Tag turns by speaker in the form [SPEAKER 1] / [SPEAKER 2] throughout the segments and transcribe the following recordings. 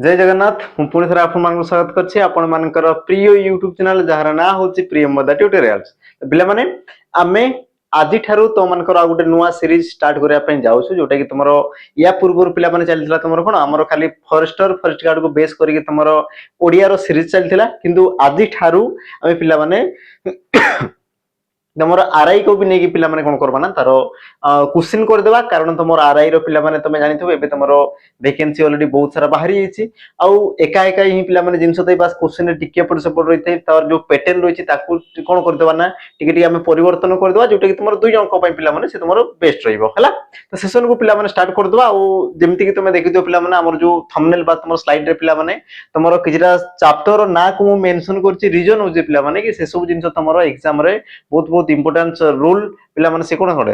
[SPEAKER 1] जय जगन्नाथ मु पुणी थे आपको स्वागत करछि आपण मानकर प्रिय यूट्यूब चैनल जहार ना होछि प्रिय मदा ट्यूटोरियल्स पिला माने आमे आजि ठारू तो मानकर आ गुटे नुवा सीरीज स्टार्ट करिया पय जाउछु जोटा कि तमरो या पूर्व पिला माने चलथिला तमरो कोन हमरो खाली फॉरेस्ट गार्ड को बेस करिके तमरो ओडिया रो सीरीज चलथिला किंतु आजि ठारू आमे पिला माने तुम आरआई को भी नहीं पिला माने कोन करबा ना तारो क्वेश्चन कर देबा कारण तुम आरआई रो पिला माने तमे जानिथबो एबे तमरो वैकेंसी ऑलरेडी बहुत सारा बाहरी हिची आउ एका एका ही पिला माने जिंस तै बस क्वेश्चन रे टिके पड़ सपोर्ट रहिथै तार जो पैटर्न रहिछि ताकू कोन कर देबा ना टिके टिके हमें परिवर्तन कर देबा जोटा कि तुम दुई जन को पय पिला माने से तुमरो बेस्ट रहिबो हला तो सेशन को पिला माने स्टार्ट कर देबा आउ जेमति कि तुमे देखि दियो पिला माने हमर जो थंबनेल बा तुमर स्लाइड रे पिला माने तुमरो किजरा चैप्टर ना को मु मेंशन करछि रीजन हो जे पिला माने कि से सब जिंस तुमरो एग्जाम रे बहुत इंपोर्टेंट रूल पिला माने से कोन करे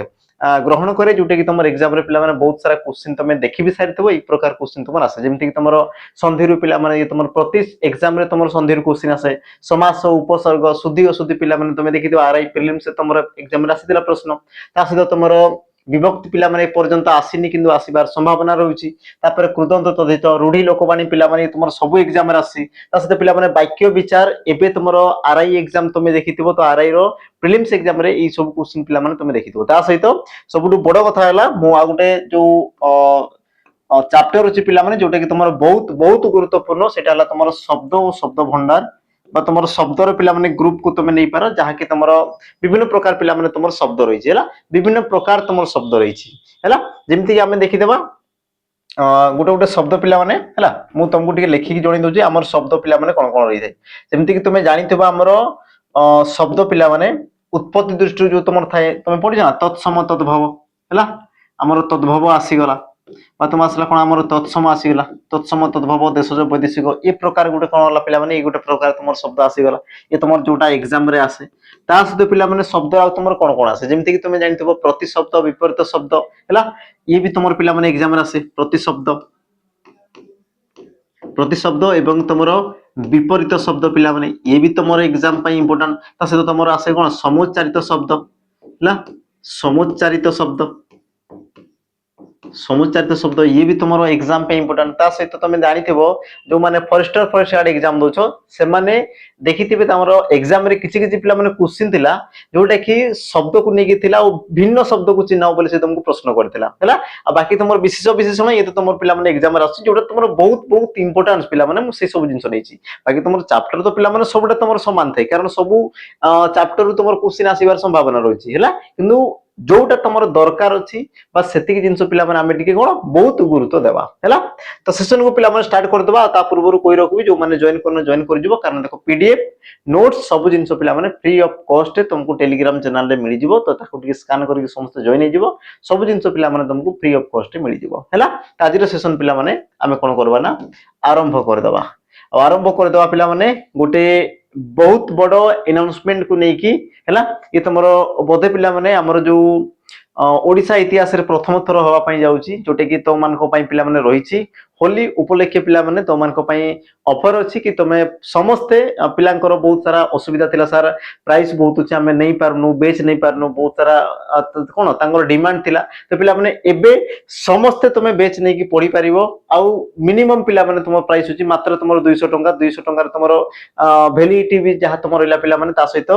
[SPEAKER 1] ग्रहण करे जोटे कि तुम एग्जाम रे पिला माने बहुत सारा क्वेश्चन तुम देखि भी सारिथबो ई प्रकार क्वेश्चन तुम आसे जेमति कि तुमरो संधि रु पिला माने तुम प्रति एग्जाम रे तुम संधि रु क्वेश्चन आसे समास उपसर्ग शुद्धि अशुद्धि पिला माने तुम देखि दियो आरआई प्रीलिम्स से तुम एग्जाम रे आसीला प्रश्न ता सहित तुमरो विभक्ति पिला माने पर्यंत आसीनी किंतु आसीबार संभावना रहुची तापर कृदंत तदित रूढ़ी लोकवाणी पिला माने तुमर सब एग्जाम रे आसी ता सहित पिला माने वाक्य विचार एबे तुमरो आरआई एग्जाम तुमे देखिथिबो तो आरआई रो प्रीलिम्स एग्जाम रे ई सब क्वेश्चन पिला माने तुमे देखिथिबो ता सहित सबुटु बड़ कथा हला मु आ गुटे जो चैप्टर अछि पिला माने जोटा कि तुमरो बहुत गुरुत्वपूर्ण सेटा हला तुमरो शब्द और शब्द भंडार बा तुमर शब्दर पिला माने ग्रुप को तुमे नै पारो जहा कि तुमरो विभिन्न प्रकार पिला माने तुमर शब्द रहिछि हला विभिन्न प्रकार तुमर शब्द रहिछि हला जेमति कि हमें देखि देबा गोटे गोटे शब्द पिला माने हला मु तुमको टिके लेखि कि जणै दोछि हमर शब्द पिला माने कोन कोन रहि जाय जेमति कि तुमे जानिथिबा हमर शब्द पिला माने उत्पत्ति दृष्टि जो तुमर थाए तुमे पढि जाना तत्सम तद्भव हला हमर तद्भव आसी गला बा तुम आसला कोन हमर तत्सम आसी गला तत्सम तद्भव देशज वैदेशिक ए प्रकार गुटे कोन हला पिला माने ए गुटे प्रकार तुमर शब्द आसी गला ए तुमर जोटा एग्जाम रे आसे ता सहित पिला माने शब्द आ तुमर कोन कोन आसे जेमति कि तुमे जानिथिबो प्रति शब्द विपरीत शब्द हला ये भी तुमर पिला माने एग्जाम रे आसे प्रति शब्द एवं तुमर विपरीत शब्द पिला माने ये भी तुमर एग्जाम पय इंपोर्टेंट ता सहित तुमर आसे कोन समुच्चारित शब्द हला समुच्चारित शब्द ये भी तुमरो एग्जाम पे इंपोर्टेंट ता सहित तुम जानिथिबो जो माने फॉरेस्ट गार्ड एग्जाम दोछो से माने देखिथिबे तमरो एग्जाम रे किछि किछि पिला माने क्वेश्चन थिला जोटा कि शब्द को नेकी थिला और भिन्न शब्द को चिन्हाओ बोले से तुमको प्रश्न करथिला हला आ बाकी तुमर विशेष विशेषण ये तो तुमर पिला माने एग्जाम रे आछि जोटा तुमरो बहुत इंपोर्टेंस पिला माने मु से सब जिंस नैछि बाकी तुमर चैप्टर तो पिला माने सबटा तुमर समान थाए कारण सब चैप्टर रु तुमर क्वेश्चन आसीबार संभावना रहिछि हला किंतु जोटा तुमर दरकार अछि बा सेतिक जिंस पिला माने आमे टिके कोन बहुत गुरुत्व देबा हला तो सेशन को पिला माने स्टार्ट कर देबा ता पूर्व कोइ रखबी जो माने जॉइन कर जिवो कारण देखो पीडीएफ नोट्स सब जिंस पिला माने फ्री ऑफ कॉस्ट तुमको टेलीग्राम चैनल रे मिली जिवो तो ताको टिके स्कैन करके समस्त जॉइन हे जिवो सब जिंस पिला माने तुमको फ्री ऑफ कॉस्ट मिली जिवो हला ताजिर सेशन पिला माने आमे कोन करबा ना आरंभ कर देबा और आरंभ कर देबा पिला माने गोटे बहुत बड़ो अनाउंसमेंट को नेकी हैला ये तमरो बोधे पिला माने हमर जो ओडिसा इतिहास रे प्रथम थर होवा पई जाउची जोटे कि तो मान को पई पिला माने रहिची होली उपलक्ष्य पिला माने तो मान को पई ऑफर अछि कि तमे समस्त पिलांकर बहुत सारा असुविधा थिला सर प्राइस बहुत अछि हमें नहीं पारनु बेच नहीं पारनु बहुत सारा कोन तांगर डिमांड थिला तो पिला माने एबे समस्त तमे बेच नहीं कि पढी परिबो आ मिनिमम पिला माने तुम प्राइस अछि मात्र तुमर 200 टंका रे तुमर वैलिडिटी भी जहा तुमर इला पिला माने ता सहित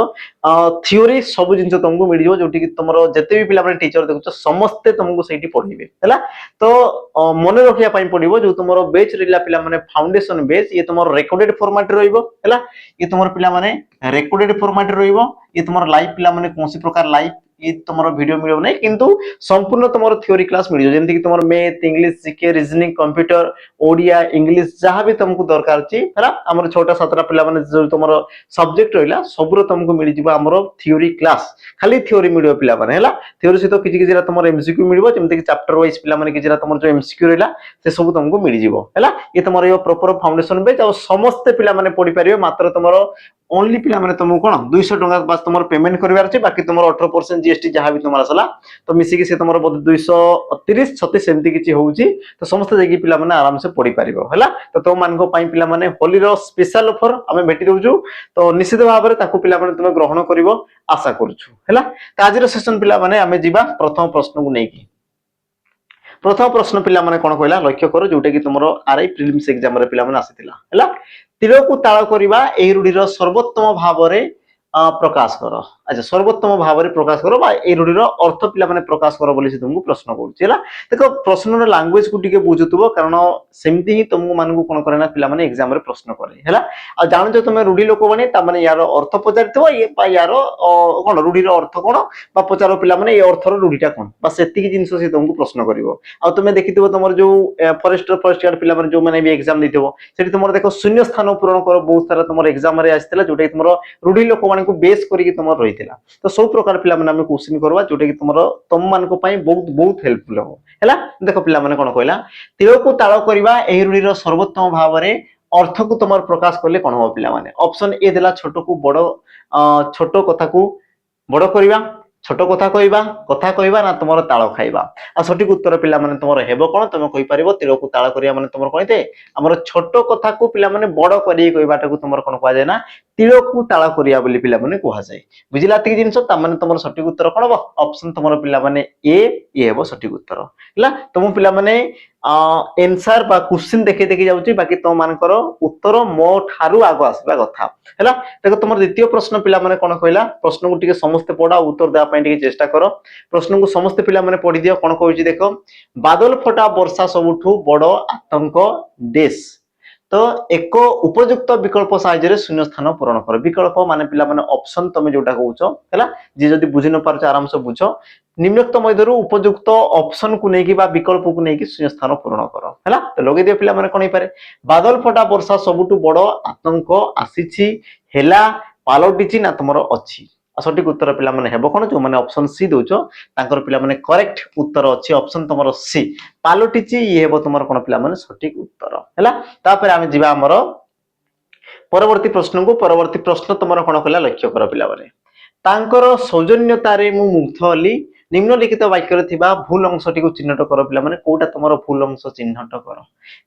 [SPEAKER 1] थ्योरी सब जिंस तुमको मिल जिवो जोटी कि तुमर जते भी पिला माने टीचर देखुछ समस्त तुमको सेठी पढीबे हैला तो मने रखिया पई पडिबो जो तुमरो बैच रिला पिला माने फाउंडेशन बैच ये तुमरो रेकॉर्डेड फॉर्मेट रहइबो हैला ये तुमरो पिला माने रेकॉर्डेड फॉर्मेट रहइबो ये तुमरो लाइव पिला माने कोनसी प्रकार लाइव ये तुमरो वीडियो मिलो नै किंतु संपूर्ण तुमरो थ्योरी क्लास मिलियो जेंति कि तुमरो math English GK reasoning computer Odia English जहां भी तुमको दरकार छी हैला हमर छोटा सातरा पिला माने जो तुमरो सब्जेक्ट रहिला सबरो तुमको मिलि जिबो हमरो थ्योरी क्लास खाली थ्योरी मिलियो पिला माने हैला थ्योरी से तो किछि किछि तुमरो एमसीक्यू मिलिबो जेंति कि चैप्टर वाइज पिला माने किछि तुमरो जो एमसीक्यू रहिला से सब तुमको मिलि जिवो हैला ये तुमरो यो प्रॉपर फाउंडेशन बेच और समस्त पिला माने पढी परिबो मात्र तुमरो ओनली पिला माने तुमको कोन 200 टंका बस तुमरो पेमेंट करबार छै बाकी तुमरो 18% जीएसटी जहां भी तुमरा असला तो मिसी कि से तुमरो 230 36 सेमती किछि होउची तो समस्त जेकी पिला माने आराम से पढी परिबो हैला तो मान को पाई पिला माने होली रो स्पेशल ऑफर हमें भेटि दोजु तो निश्चित भाव रे ताको पिला माने तुमे ग्रहण करिवो आशा करूछु हैला त आजिर सेशन पिला माने हमें जिबा प्रथम प्रश्न को नेकी प्रथम प्रश्न पिला माने कोन कहला लक्ष्य करो जोटा कि तुमरो आरआई प्रिलिम्स एग्जाम रे पिला माने आसीतिला हैला तिलो को ताळ करिबा एही रूढीर सर्वोत्तम भावरे प्रकाश कर। अच्छा सर्वोत्तम भाव में प्रकाश कर रूढ़ीर अर्थ पिला प्रकाश कर बोली तुमको प्रश्न करुच्ची देख प्रश्न लैंग्वेज को टिके बुझुव कारण सेमती ही तुमको मान कौन करे पे एग्जाम प्रश्न करे आ जान तुम रूढ़ी लोक मैंने यार अर्थ पचार यार कौन रूढ़ीर अर्थ कौन पचार पे अर्थर रूढ़ीटा कौन से जिन सी तुमको प्रश्न कर तुम्हें देखी तुम जो फरेस्टर फरेस्ट गार्ड पे जो मैंने भी एग्जाम देती तुम देख शून्य स्थान पूरण कर बहुत सारा तुम एग्जाम आसाला जोटा तुम रूढ़ी लोक को बेस करके तुम रही तो सब प्रकार पिला माने क्वेश्चन करवा जोटा कि तुम मान बहुत बहुत हेल्पफुल हो हैला देख पिला माने कोन कहला तिल को ताळ करबा एही रूढ़ीर सर्वोत्तम भाव में अर्थ को तुम प्रकाश करले कोन हो पिला माने ऑप्शन ए देला छोट को बड़ छोट कथा को बड़ करबा छोट कथा कहबा ना तुम ताळ खाइबा आ सठिक उत्तर पिला माने तुम हेबो कोन तुम कहि परिबो तिल को ताळ करिया माने तुम कहते हमर छोट कथा को पिला माने बड़ करी कहबाटा को तुम कोन कह जाय ना तिल को ताळ करिया बोली पिला माने कहा जाय बुझिला ती जिंस ता माने तुम सठिक उत्तर कोन हो ऑप्शन तुम पिला माने ए हेबो सठिक उत्तर हला तुम पिला माने आंसर बा क्वेश्चन देखे देखे जाउची बाकी तुम मानकर उत्तर मो ठारू आगो आसबा कथा हला देखो तुम द्वितीय प्रश्न पिला माने कोन कहला प्रश्न को टिके समस्त पढा उत्तर देबा पई टिके चेष्टा करो प्रश्न को समस्त पिला माने पढी दियो कोन कहूची देखो बादल फटा वर्षा सबुठु बड़ आतंक देश तो एक उपयुक्त विकल्प साहाय्य शून्य स्थान पूरण कर विकल्प माने पिला माने ऑप्शन तुम जोटा कहउछ हैला जे जदी बुझि न पारछ आराम से बुझ निम्नोक्त मध्यरु उपयुक्त ऑप्शन को नेकी बा विकल्प को नेकी शून्य स्थान पूरण कर हैला तो लगे दियो पिला माने कोन पारे बादल फटा वर्षा सबुठु बड़ आतंक आसीछि हैला पालटिछि ना तुमरो अछि सठिक उत्तर पिला माने हेबो कोन जो माने ऑप्शन सी दोचो तांकर पिला माने करेक्ट उत्तर अछि ऑप्शन तुमरो सी पालटिछि ये हेबो तुमरो कोन पिला माने सठिक उत्तर हैला तापर आमे जिबा हमरो परवर्ती प्रश्न तुमरो कोन कहला लक्ष्य कर पिला माने तांकर सौजन्यतारे मु मुग्ध होली निम्नलिखित वाक्य रे थिबा भूल अंशटी को चिन्हट कर पिला माने कोटा तुमरो भूल अंश चिन्हट कर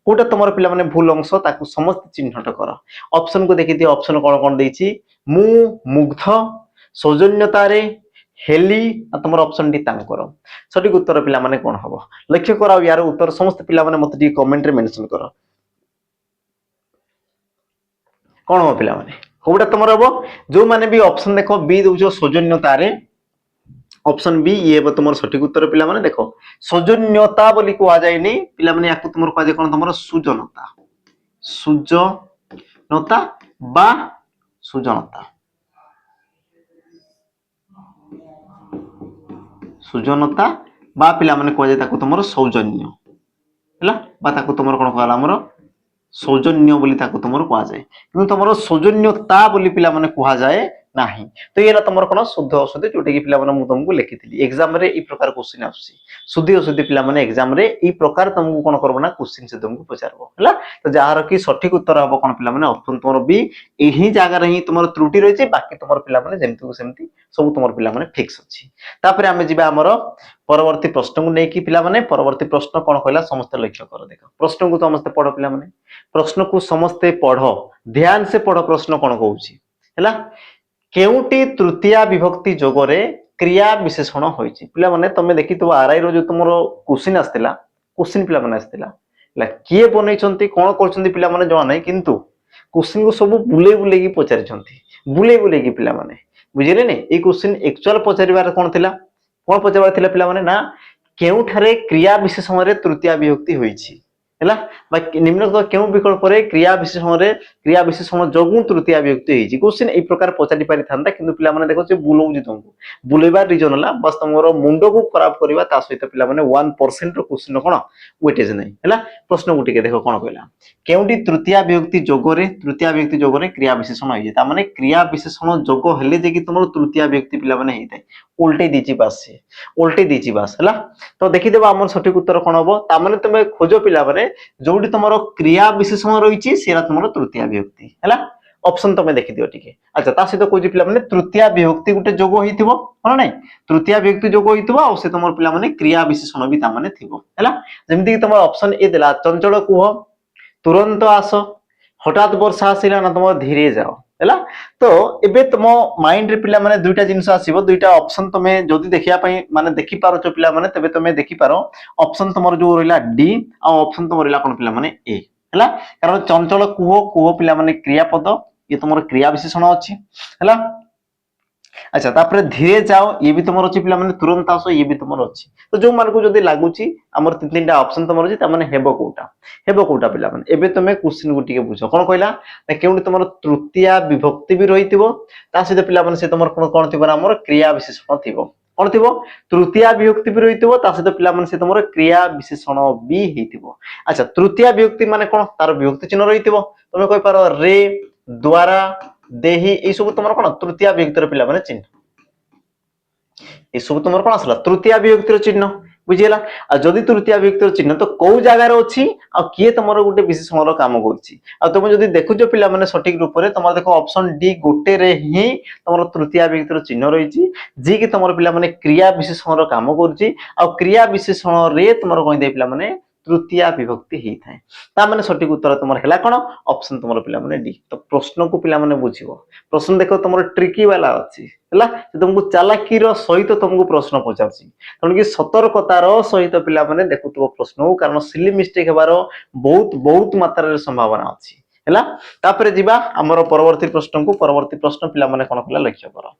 [SPEAKER 1] कोटा तुमरो पिला माने भूल अंश ताकू समस्त चिन्हट कर ऑप्शन को देखि दियो ऑप्शन कोन कोन देछि मु मुग्ध सौजन्यतारे हेली तुम ऑप्शन टी तांकर सठिक उत्तर पिला माने कोन हबो लक्ष्य कराओ यार उत्तर समस्त पिला माने मते कमेंट रे मेंशन करो कोन हो पिला माने कोबडा तुमर हबो जो माने भी ऑप्शन देखो बी दोजो सौजन्यतारे ऑप्शन बी ये हबो तुमर सठिक उत्तर पिला माने देखो सौजन्यता बोली को आ जायनी पिला माने याकू तुमर कह जे कोन तुमर सुजनता बा सुजनता सुजनता बा पिला माने कह जाय तुम सौजन्य हैला बा ताको तुम कोन कहला हमर सौजन्य बोली ताको तुम कह जाय कि तुम सौजन्यता बोली पिला माने कह जाय नाही तो ये तुम कोन शुद्ध अशुद्ध जोटा कि पिला माने मु तुमको लिखिथिली एग्जाम रे ई प्रकार क्वेश्चन आसी शुद्ध अशुद्ध पिला माने एग्जाम रे ई प्रकार तुमको कोन करबो ना क्वेश्चन से तुमको पचारबो हैला तो जहार की सठिक उत्तर हबो कोन पिला माने ऑप्शन तुमर बी एही जागा रे ही तुमर त्रुटि रहिछि बाकी तुमर पिला माने जेमति को सेमति सब तुमर पिला माने फिक्स अछि तापर आमे जिबा हमर परवर्ती प्रश्न को नै कि पिला माने परवर्ती प्रश्न कोन कहला समस्त लक्ष्य कर देखो प्रश्न को समस्त पढो पिला माने प्रश्न को समस्त पढो ध्यान से पढो प्रश्न कोन कहउछि हैला केउटी तृतीया विभक्ति जोगरे क्रिया विशेषण होइछि पिला माने तमे देखि तो आरआई रो जो तुमरो क्वेश्चन पिला माने आस्तिला ला किए बनै छंती कोन करछंती पिला माने जवा नै किंतु क्वेश्चन को सब बुले की पचारि छंती बुले की पिला माने बुझिले ने ए क्वेश्चन एक्चुअल पचारिबार कोन थिला कोन पचारिबार थिला पिला माने ना केउठारे क्रिया विशेषण रे तृतीया विभक्ति होइछि हैला बा निम्नलिखित केउ विकल्प रे क्रिया विशेषण जोगु तृतीया विभक्ति होइछि क्वेश्चन ए प्रकार पचारि पारि थांता किंतु पिला माने देखो जे बुलौजी तुमको बुलेबार रीजन हला बस तुमरो मुंडो को खराब करबा ता सहित पिला माने 1% रो क्वेश्चन कोन वेटेज नै हैला प्रश्न गुटी के देखो कोन कहला केउटी तृतीया विभक्ति जोगरे क्रिया विशेषण होइछि ता माने क्रिया विशेषण जोग हेले जे कि तुमरो तृतीया विभक्ति पिला माने हेइतै उल्टे दीची बास हैला तो देखि देबा हमर सठिक उत्तर कोन हबो ता माने तुमे खोजो पिला माने जोडी तुमरो क्रिया विशेषण रहिछि सेरा तुमरो तृतीया विभक्ति हैला ऑप्शन तुमे देखि दियो टिके अच्छा ता सहित कोजि पिला माने तृतीया विभक्ति गुटे जोग होइथिबो कोन नै तृतीया विभक्ति जोग होइथिबो आ से तुमर पिला माने क्रिया विशेषण भी ता माने थिबो हैला जेमति कि तुमर ऑप्शन ए देला चंचल कुह तुरंत आस हठात वर्षा आसिला ना तुम धीरे जाओ हैला। तो एबे तुम माइंड रे पिला माने दुईटा जिंस आसीबो, दुईटा ऑप्शन तमे जदी देखिया पई माने देखि पारो छ पिला माने, तबे तमे देखि पारो ऑप्शन तमर जो रहला डी आ ऑप्शन तमर रहला कोन पिला माने ए हैला। कारण चंचल कुह कुह पिला माने क्रियापद, ये तुमर क्रिया विशेषण अछि हैला। अच्छा तापर धीरे जाओ, ये भी तुमर अछि पिला माने तुरंत आसो, ये भी तुमर अछि। तो जो मान को जदी लागुची हमर तीन तीनटा ऑप्शन तुमर अछि, त माने हेबो कोटा पिला माने। एबे तमे क्वेश्चन को टिके बुझो कोन कहला ना, केउडी तुमर तृतीय विभक्ति भी रहितिबो, ता सहित पिला माने से तुमर कोन थिबो ना, हमर क्रिया विशेषण थिबो। कोन थिबो? तृतीय विभक्ति भी रहितिबो, ता सहित पिला माने से तुमर क्रिया विशेषण भी हेतिबो। अच्छा तृतीय विभक्ति माने कोन? तार विभक्ति चिन्ह रहितिबो। तमे कहि पारो रे, द्वारा, देहि, ए सब तुमर कोन तृतीय विभक्तिर पिला माने चिन्ह। ए सब तुमर कोन आसला? तृतीय विभक्तिर चिन्ह। बुझियला? आ जदि तृतीय विभक्तिर चिन्ह तो कोउ जागा रे अछि आ किए तमर गुटे विशेषण रो काम करछि। आ तुम जदि देखुजो पिला माने सठिक रूप रे, तमर देखो ऑप्शन डी गोटे रे ही तमर तृतीय विभक्तिर चिन्ह रहिछि, जे कि तमर पिला माने क्रिया विशेषण रो काम करछि। आ क्रिया विशेषण रे तमर कोइ दे पिला माने तृतीय विभक्ति ही थाए। ता माने सठिक उत्तर तमर हैला कोन? ऑप्शन तमर पिला माने डी। तो प्रश्न को पिला माने बुझिबो। प्रश्न देखो तमर ट्रिकी वाला अछि हैला, तुमको चालाकी रो सहित तुमको प्रश्न पचारछि, कारण कि सतर्कतार सहित पिला माने देखुतबो प्रश्न, कारण सिली मिस्टेक हेबारो बहुत बहुत मात्रा रे संभावना अछि हैला। तापर जिबा हमर परवर्ती प्रश्न को। परवर्ती प्रश्न पिला माने कोन कला लक्ष्य करो।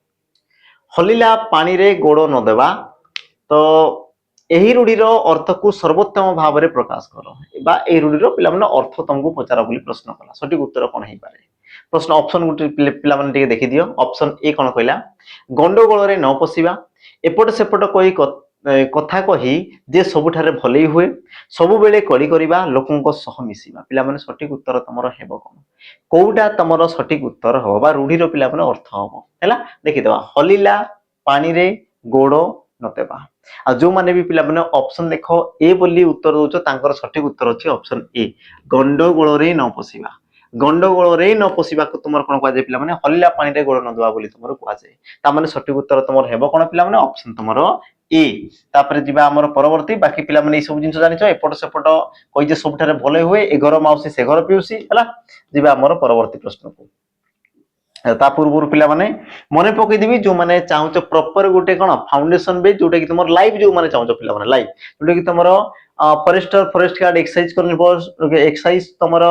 [SPEAKER 1] हलिला पानी रे गोड़ न देबा, तो एही रूढ़ीर अर्थ को सर्वोत्तम भाव में प्रकाश कर, बा एही रूढ़ीर पिला माने अर्थ तुमको पचारा बोली प्रश्न कला। सठिक उत्तर कोन हेई पारे? प्रश्न ऑप्शन गुटे पिला माने टिके देखि दियो। ऑप्शन ए कोन कहला? गंडगोल रे न पसिबा, एपट सेपट कहि कथा कहि जे सबुठारे भलै हुए, सबु बेले कड़ी करिबा, लोकंक सह मिसिबा। पिला माने सठिक उत्तर तमरो हेबो कोन? कोउटा तमरो सठिक उत्तर हो बा रूढ़ीर पिला माने अर्थ हो हैला। देखि देबा हलिला पानी रे गोड़ नतेबा। आ जो माने भी पिला माने ऑप्शन देखो ए बोली उत्तर दोचो, तांकर सठिक उत्तर अछि ऑप्शन ए, गंडगोल रे न पसिबा। गंडगोल रे न पसिबा को तुमर कोन कहै पिला माने हलिला पानी रे गोड़ न दवा बोली तुमर कहै छै। ता माने सठिक उत्तर तुमर हेबो कोन पिला माने? ऑप्शन तुमर ए। तापर जिबा हमर परवर्ती बाकी पिला माने ई सब जिंस जानिछो, एपट सेपट कहि जे सबठारे भले हुए, ए घर माउसी से घर पिउसी हैला। जिबा हमर परवर्ती प्रश्न को। ता पूर्व पिला माने मने पकई देबी, जो माने चाहूचो प्रॉपर गुटे कोन फाउंडेशन बेस, जोटा कि तुमर लाइव जो माने चाहूचो पिला माने लाइव, जोटा कि तुमर फॉरेस्टर फॉरेस्ट गार्ड एक्सरसाइज करने एक्सरसाइज तुमर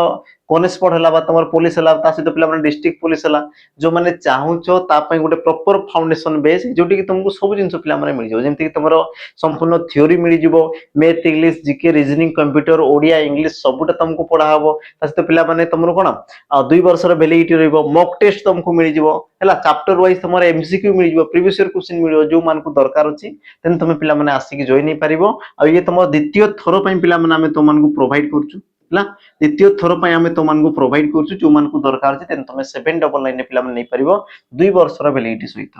[SPEAKER 1] कॉन्स्टेबल हला, बा तुमर पुलिस हला, ता सहित पिला माने डिस्ट्रिक्ट पुलिस हला, जो माने चाहूचो ता पई गुटे प्रॉपर फाउंडेशन बेस, जोटी कि तुमको सब जिंस पिला माने मिल जाओ। जेंति कि तुमर संपूर्ण थ्योरी मिल जिवो, math English GK reasoning computer Odia English सबुटा तुमको पढ़ा हबो। ता सहित पिला माने तुमरो कोन 2 वर्ष रो वैलिडिटी रहइबो, मॉक टेस्ट तुमको मिल जिवो हैला। चैप्टर वाइज तुमर एमसीक्यू मिल जिवो, प्रीवियस ईयर क्वेश्चन मिलियो, जो मान को दरकार अछि तेन तुम पिला माने आसी कि जॉइन नै परिबो। आ ये तुम द्वितीय थरो पई पिला माने हमें तुम को प्रोवाइड करछु हैला। द्वितीय थरो पई हमें तुम को प्रोवाइड करछु, जो मान को दरकार अछि तेन तुम 799 ने पिला माने नै परिबो 2 वर्ष रो वैलिडिटी सहित।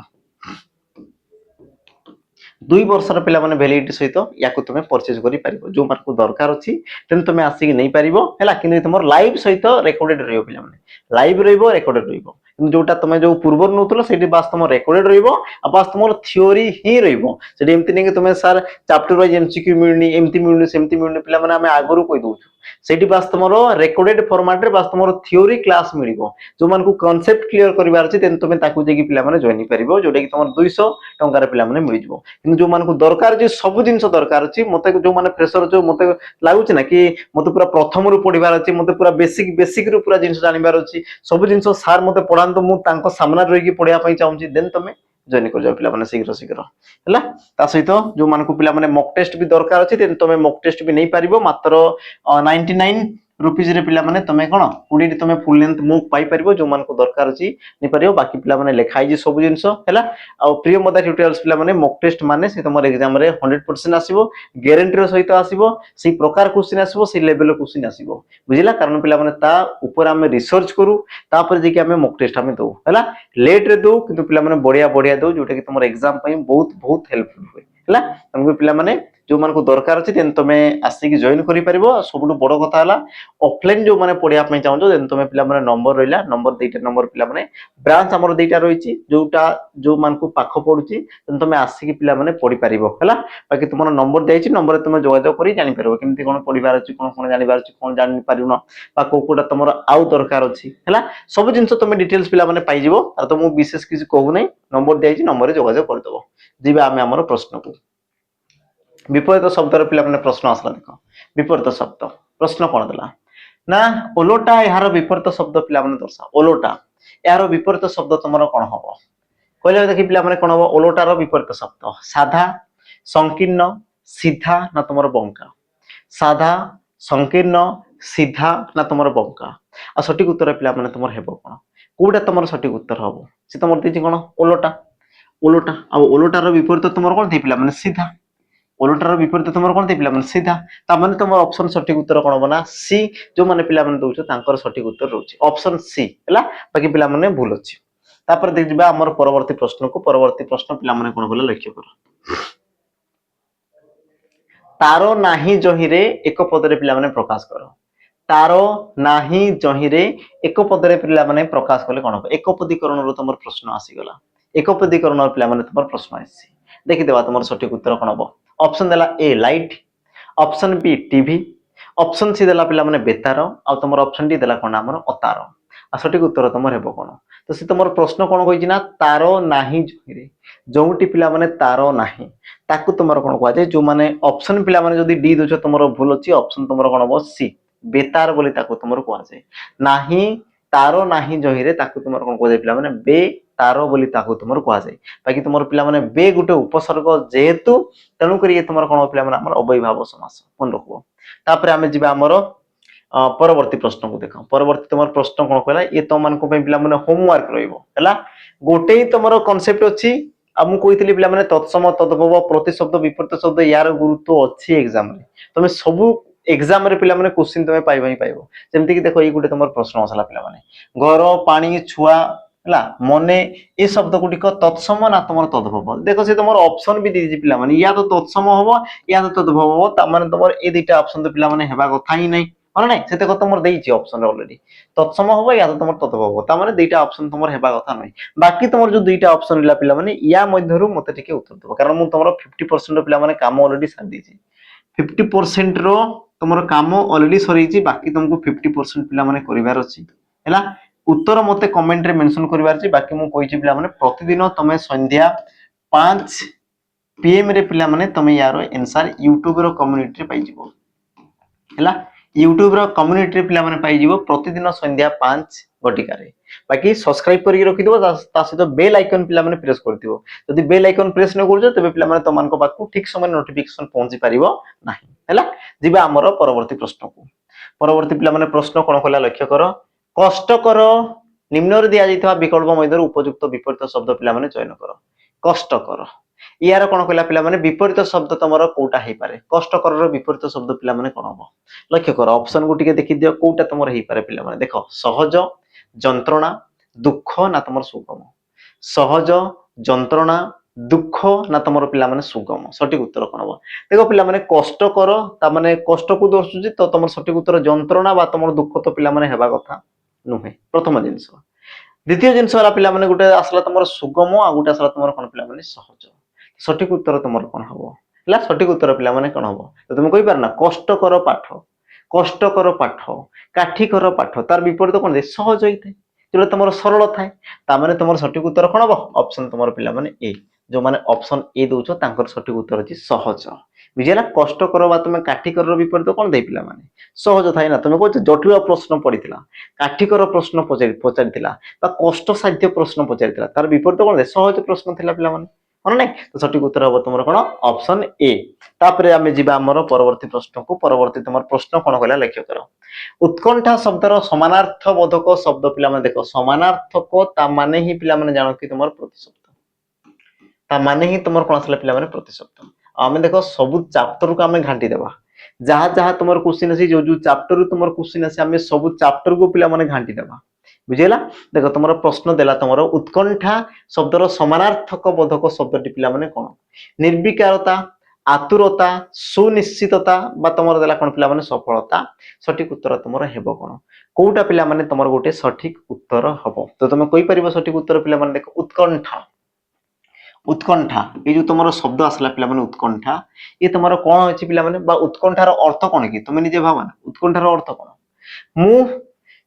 [SPEAKER 1] 2 वर्ष रो पिला माने वैलिडिटी सहित याको तुम परचेज करि परिबो, जो मान को दरकार अछि तेन तुम आसी कि नै परिबो हैला। किन तुम लाइव सहित रेकॉर्डेड रहिबो पिला माने, लाइव रहिबो रेकॉर्डेड रहिबो। जोटा तुम जो पूर्व नउतलो सेठी बास तुम रेकॉर्डेड रहिबो, आ बास तुम थ्योरी ही रहिबो। सेठी एमति नै कि तुम सर चैप्टर वाइज एमसीक्यू मिलनी, एमति मिलनी, सेमति मिलनी, पिला माने हमें आगरु कहि दउछु। सेठी बास तुमरो रेकॉर्डेड फॉर्मेट रे बास तुमरो थ्योरी क्लास मिलिबो, जो मान को कांसेप्ट क्लियर करिवार अछि तेन तुम ताकू जेकी पिला माने जॉइन परिबो, जोटा कि तुम 200 टंका रे पिला माने मिल जिवो। किन जो मान को दरकार जे सब जिंस दरकार अछि, मते जो माने फ्रेशर जो मते लागुछि ना कि मते पूरा प्रथम रु पढिबार अछि, मते पूरा बेसिक रु पूरा जिंस जानिबार अछि, सब जिंस सार मते पढान, तो मु तांको सामना रहि कि पढिया पई चाहूछि, देन तमे जॉइन कर जाओ पिला माने शीघ्र शीघ्र हैला। ता सहित जो मान को पिला माने मॉक टेस्ट भी दरकार अछि, तेन तमे मॉक टेस्ट भी नै पारिबो। मात्र 99 रुपीज रे पिला माने तमे कोन 20 टी तमे फुल लेंथ मुक पाई परिबो, जो मान को दरकार अछि नै परिबो। बाकी पिला माने लेखाई जे सब जिंस हैला। आ प्रिय मदा ट्यूटोरियल्स पिला माने मॉक टेस्ट माने से तमर एग्जाम रे 100% आसीबो, गारंटी रो सहित आसीबो, सेही प्रकार क्वेश्चन आसीबो, सेही लेवल रो क्वेश्चन आसीबो, बुझिला। कारण पिला माने ता ऊपर हमें रिसर्च करू, तापर जे कि हमें मॉक टेस्ट हमें दो हैला। लेट रे दो किंतु पिला माने बढ़िया बढ़िया दो, जोटा कि तमर एग्जाम पई बहुत बहुत हेल्पफुल होय हैला। तमको पिला माने जो मान को दरकार अछि देन तमे आसी जॉइन करि परिबो सबुठु बड़ कथा हला ऑफलाइन जो माने पढिया पई चाहौ देन तमे पिला माने नंबर रहिला नंबर दुईटा नंबर पिला माने ब्रांच हमर दुईटा रहिछि जोटा जो मान को पाख पडुछि देन तमे आसी पिला माने पढि परिबो हला बाकी तुमर नंबर देछि नंबर तमे जोगाजोग करि जानि परिबो केमति कोन पढिबार अछि कोन जानिबार अछि कोन जानि परिबो बा कोकोटा तमर आउ दरकार अछि हला सब जिंस तमे डिटेल्स पिला माने पाइ जिवो आ तो मु विशेष किछ कहू नै नंबर देछि नंबर रे जोगाजोग कर दबो जिबा आमे हमर प्रश्न को विपरीत शब्दर पिला माने प्रश्न आसला देखो विपरीत शब्द प्रश्न कोन देला ना ओलोटा यार विपरीत शब्द पिला माने दर्शा ओलोटा यार विपरीत शब्द तमरो कोन हबो कहले देखि पिला माने कोन हबो ओलोटार विपरीत शब्द साधा संकीर्ण सीधा ना तमरो बंका साधा संकीर्ण सीधा ना तमरो बंका आ सटीक उत्तर पिला माने तमरो हेबो कोन कोडा तमरो सटीक उत्तर हबो से तमरो देछि कोन ओलोटा ओलोटा आ ओलोटार विपरीत तमरो कोन दे पिला माने सीधा ओलोटार विपरीत तमरो कोन दे पिला माने सीधा ता माने तमरो ऑप्शन सटीक उत्तर कोन बना सी जो माने पिला माने दोछ तांकर सटीक उत्तर रहउछि ऑप्शन सी हला बाकी पिला माने भूल अछि तापर देख जिबा हमर परवर्ती प्रश्न को परवर्ती प्रश्न पिला माने कोन बोले लक्ष्य कर तारो नाही जहिरे एक पदरे पिला माने प्रकाश करो तारो नाही जहिरे एक पदरे पिला माने प्रकाश कले कोन एक पदीकरण रो तमर प्रश्न आसी गला एक पदीकरण पिला माने तमर प्रश्न आसी देखि देबा तमर सटीक उत्तर कोन हबो ऑप्शन देला A light option B TV option C देला पिला माने बेतार आ तमर ऑप्शन डी देला कोन हमर अतार आ सटीक उत्तर तमर हेबो कोन तो से तमर प्रश्न कोन कहिछि ना तारो नाही जहिरे जोंटी पिला माने तारो नाही ताकू तुमर कोन कहै छै जो माने ऑप्शन पिला माने जदी डी दोछ तुमर भूल अछि ऑप्शन तुमर कोन हबो सी बेतार बोली ताकू तुमर कहै छै नाही तारो नाही जहिरे ताकू तुमर कोन कहै पिला माने बे तारो बोली ताकू तुमर कहै छै बाकी तुमर पिला माने बे गुटे उपसर्ग जेहेतु तणु करी तुमर कोन पिला माने हमर अवयभाव समास कोन रखबो तापर हमें जिबा हमर परवर्ती प्रश्न को देखो परवर्ती तुमर प्रश्न कोन कहला ये तो मान को पिला माने होमवर्क रहइबो हला गोटे तुमर कांसेप्ट अछि आ मु कहितली पिला माने तत्सम तद्भव प्रतिशब्द विपरीत शब्द यार गुरुत्व अछि एग्जाम रे तमे सब एग्जाम रे पिला माने क्वेश्चन तमे पाइबा ही पाइबो जेमति कि देखो ई गुटे तुमर प्रश्न आसला पिला माने घर पानी छुआ हला मने ए शब्द गुटिक तत्सम ना तुमर तद्भव देखो से तुमर ऑप्शन भी दीजी पिला माने या तो तत्सम होबो या तो तद्भव होबो ता माने तुमर ए दुटा ऑप्शन तो पिला माने हेबा कथा ही नै माने नै सेते को तुमर देइछि ऑप्शन ऑलरेडी तत्सम होबो या तो तुमर तद्भव होबो ता माने दुटा ऑप्शन तुमर हेबा कथा नै बाकी तुमर जो दुटा ऑप्शन इला पिला माने या मध्यरु मते टिके उत्तर देबो कारण मु तुमर 50% पिला माने काम ऑलरेडी साथ दीछि 50% रो तुमर काम ऑलरेडी सरीछि बाकी तुमको 50% पिला माने करिवार अछि हैला उत्तर मते कमेंट रे मेंशन करिवार अछि बाकी मु कहिछि पिला माने प्रतिदिन तमे संध्या 5 पीएम रे पिला माने तमे यारो आंसर YouTube रो कम्युनिटी रे पाइ जिवो हैला YouTube रो कम्युनिटी रे पिला माने पाइ जिवो प्रतिदिन संध्या 5 घटिका रे बाकी सब्सक्राइब करिक रखि दिबो ता सहित बेल आइकन पिला माने प्रेस कर दिबो जदि बेल आइकन प्रेस न करजो तबे पिला माने तमान को पाकू ठीक समय नोटिफिकेशन पहुंची परिबो नाही हैला जिबा हमर परवर्ती प्रश्न को परवर्ती पिला माने प्रश्न कोन कहला लक्ष्य करो कष्ट करो निम्न रे दिया जाइतबा विकल्प मध्य उपयुक्त विपरीत शब्द पिला माने चयन करो कष्ट करो यार कोन कहला पिला माने विपरीत शब्द तमरो कोटा हे पारे कष्ट करो रो विपरीत शब्द पिला माने कोन हबो लक्ष्य करो ऑप्शन को टिके देखि दियो कोटा तमरो हे पारे पिला माने देखो सहज যন্ত্রণা দুঃখ না তোমার সুগম সহজ যন্ত্রণা দুঃখ না তোমার পিলা মানে সুগম সঠিক উত্তর কোন হবো দেখো পিলা মানে কষ্ট করো তা মানে কষ্ট কু দর্শুছি তো তোমার সঠিক উত্তর যন্ত্রণা বা তোমার দুঃখ তো পিলা মানে হেবা কথা নুহে প্রথম জিনিস দ্বিতীয় জিনিস হলা পিলা মানে গোটে আসলা তোমার সুগম আর গোটে আসলা তোমার কোন পিলা মানে সহজ সঠিক উত্তর তোমার কোন হবো হলা সঠিক উত্তর পিলা মানে কোন হবো তো তুমি কই পার না কষ্ট করো পাঠ কষ্টকর পাঠ কাঠিকর পাঠ তার বিপরীত কোন দে সহজ হইতে যেটা তোমার সরল থাকে তা মানে তোমার সঠিক উত্তর কোন হবো অপশন তোমার পিলা মানে এ जो माने ऑप्शन ए दोछ तांकर सঠিক उत्तर अछि सहज बुझिला कष्टकर बा तुमे काठिकर रो विपरीत कोन दे पिला माने सहज थाई ना तुमे कहछ जटिल प्रश्न पडितला काठिकर प्रश्न पचारितला बा कष्ट साध्य प्रश्न पचारितला तार विपरीत कोन दे सहज प्रश्न थिला पिला माने मन नै तो सঠিক उत्तर हबो तुमर कोन ऑप्शन ए तापरे आमे जिबा हमर परवर्ती प्रश्न को परवर्ती तुमर प्रश्न कोन कहला लक्ष्य करो उत्कंठा शब्दर समानार्थ बोधक शब्द पिला माने देखो समानार्थक ता माने ही पिला माने जानो कि तुमर प्रतिशब्द ता माने ही तुमर कोन असला पिला माने प्रतिशब्द आमे देखो सब चैप्टर को आमे घांटी देबा जहा जहा तुमर क्वेश्चन अछि जो जो चैप्टर तुमर क्वेश्चन अछि आमे सब चैप्टर को पिला माने घांटी देबा बुझिला देखो तुमर प्रश्न देला तुमर उत्कंठा शब्दर समानार्थक बोधक शब्दटी पिला माने कोन निर्विकारता आतुरता सुनिश्चितता बा तुमर देला कोन पिला माने सफलता सठिक उत्तर तुमर हेबो कोन कोउटा पिला माने तुमर गोटे सठिक उत्तर हबो तो तुम कहि परिबो सठिक उत्तर पिला माने देखो उत्कंठा उत्कंठा ये जो तुमर शब्द आसला पिला माने उत्कंठा ये तुमर कोन होछि पिला माने बा उत्कंठार अर्थ कोन कि तुम निजे भाबना उत्कंठार अर्थ कोन मु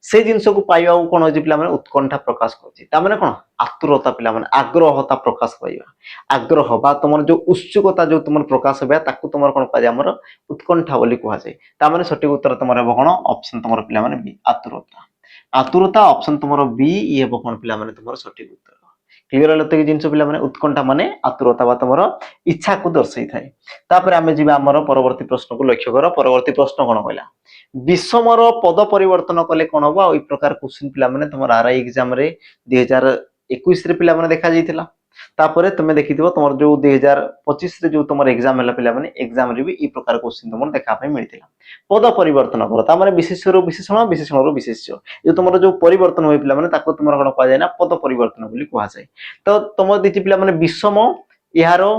[SPEAKER 1] से जिनस को पाइबा कोन होछि पिला माने उत्कंठा प्रकाश करछि ता माने कोन आतुरता पिला माने आग्रहता प्रकाश पाइबा आग्रह बा तुमर जो उत्सुकता जो तुमर प्रकाश होबा ताकू तुमर कोन पाजे हमर उत्कंठा बोली कुहा जाय ता माने सठिक उत्तर तुमर हेबो कोन ऑप्शन तुमर पिला माने बी आतुरता आतुरता ऑप्शन तुमर बी ये हेबो कोन पिला माने तुमर सठिक उत्तर क्लियर हल तो जिनस पिला माने उत्कंठा माने आतुरता बा तुमर इच्छा को दर्शाई थाए तापर आमे जिबा हमर परवर्ती प्रश्न को लक्ष्य कर परवर्ती प्रश्न कोन कहला विषमर पद परिवर्तन कले कोन होबा ओई प्रकार क्वेश्चन पिला माने तुमर आरआई एग्जाम रे 2021 रे पिला माने देखा जाइथिला तापरे तुमे देखिथिबो तुमर जो 2025 रे जो तुमर एग्जाम हला पिला माने एग्जाम रे भी ई प्रकार क्वेश्चन तुमर देखा पय मिलथिला पद परिवर्तन कर ता माने विशेष्य विशेषण रो विशेष्य जो तुमर जो परिवर्तन होय पिला माने ताको तुमर कोन कहा जाय ना पद परिवर्तन बोली कहा जाय तो तुमर दिति पिला माने विषम यारो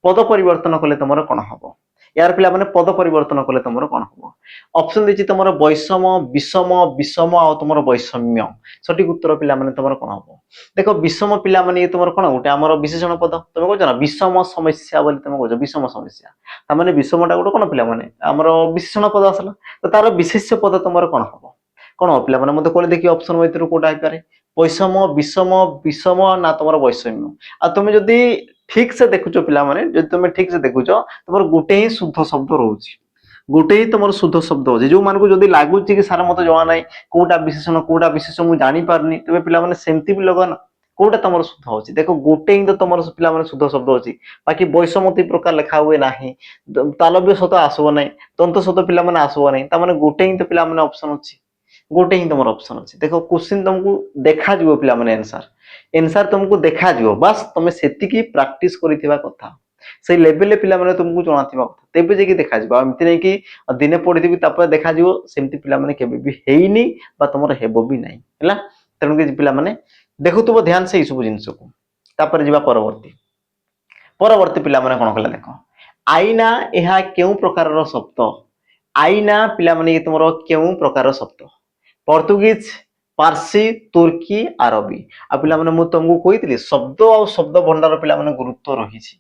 [SPEAKER 1] पद परिवर्तन कले तुमर कोन हबो यार पिला माने पद परिवर्तन कले तुमर कोन हबो ऑप्शन दिछि तुमर वैषम विषम विषम आ तुमर वैषम्य सठिक उत्तर पिला माने तुमर कोन हबो देखो विषम पिला माने ये तुमर कोन उटे हमर विशेषण पद तुम कहछ ना विषम समस्या बोली तुम कहछ विषम समस्या ता माने विषमटा गुड कोन पिला माने हमर विशेषण पद आसला तो तार विशेष्य पद तुमर कोन हबो कोन हो पिला माने मते कोले देखि ऑप्शन भीतर कोटा आइ पारे वैषम विषम विषम ना तुमर वैषम्य आ तुम जदी ठीक से देखुचो पिला माने जदी तुम ठीक से देखुचो तुमर गुटे ही शुद्ध शब्द रहउची गुटे ही तुमर शुद्ध शब्द होची जो मान को जदी लागुची कि सारा मते जणा नै कोटा विशेषण मु जानि पारनी तबे पिला माने सेमति भी लगन कोटा तुमर शुद्ध होची देखो गुटे ही तो तुमर पिला माने शुद्ध शब्द होची बाकी वैषमति प्रकार लिखा हुए नाही तालव्य शब्द आसबो नै दंत शब्द पिला माने आसबो नै ता माने गुटे ही तो पिला माने ऑप्शन अछि गोटे ही तुम ऑप्शन अच्छी देखो क्वेश्चन तुमको देखा जीवो पिला माने आंसर तुमको देखा जीवो बस तुम सेतिकी प्रैक्टिस करिथिबा कथा से लेवल ले पिला माने तुमको जणाथिबा कथा तेबे जे कि देखा जीवो एमति नै कि दिने पढिथिबी तापर देखा जीवो सेमति पिला माने केबे भी हेइनी बा तुमर हेबो भी नै हला तनु कि पिला माने देखुतबो ध्यान से ई सब जिंस को तापर जीवा परवर्ती पिला माने कोन कला देखो आईना एहा केउ प्रकार रो शब्द आईना पिला माने तुमरो केउ प्रकार रो शब्द पोर्तुगीज पारसी तुर्की अरबी आ पिला माने मु तुमको कहितली शब्द आ शब्द भंडार पिला माने गुरुत्व रहिछि